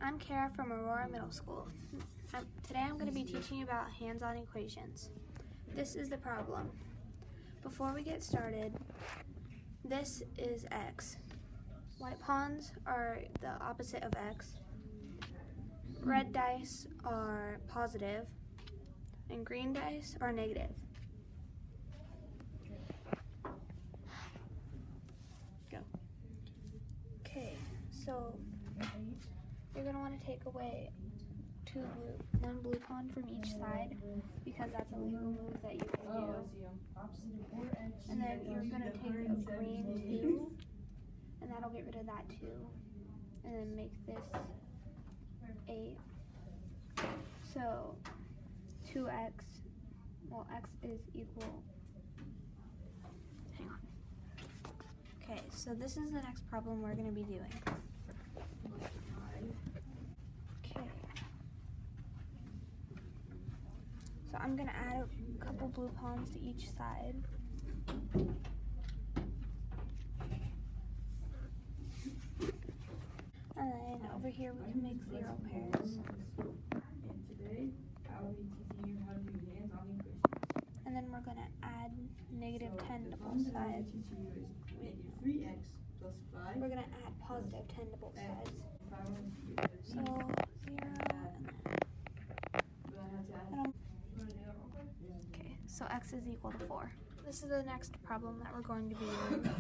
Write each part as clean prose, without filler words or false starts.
I'm Cara from Aurora Middle School. Today I'm going to be teaching you about hands-on equations. This is the problem. Before we get started, this is x. White pawns are the opposite of x. Red dice are positive, and green dice are negative. Go. Okay, so you're going to want to take away one blue pawn from each side because that's a legal move that you can do. And then you're going to take a green 2, and that'll get rid of that 2. And then make this 8. So 2x, well, x is equal, hang on. Okay, so this is the next problem we're going to be doing. Okay. So I'm going to add a couple blue pawns to each side. And then over here we can make 0 pairs. And then we're going to add -10 to both sides. We're going to add +10 to both sides. So 0 and then. Okay, so x is equal to 4. This is the next problem that we're going to be doing.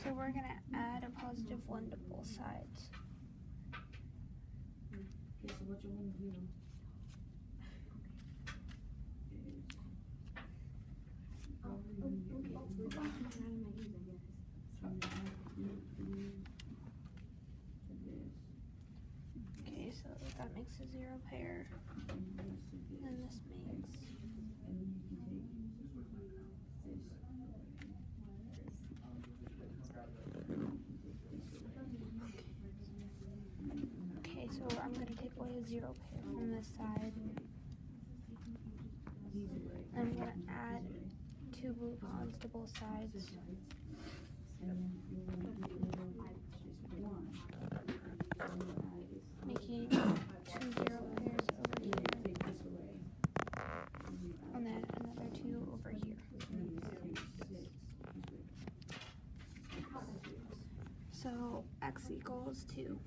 So we're going to add a +1 to both sides. Okay, so that makes a 0 pair, and this makes okay, so I'm going to take away a 0 pair from this side. I'm going to add 2 blue pawns to both sides. Making 2 0 pairs over here. And then another 2 over here. So x equals 2.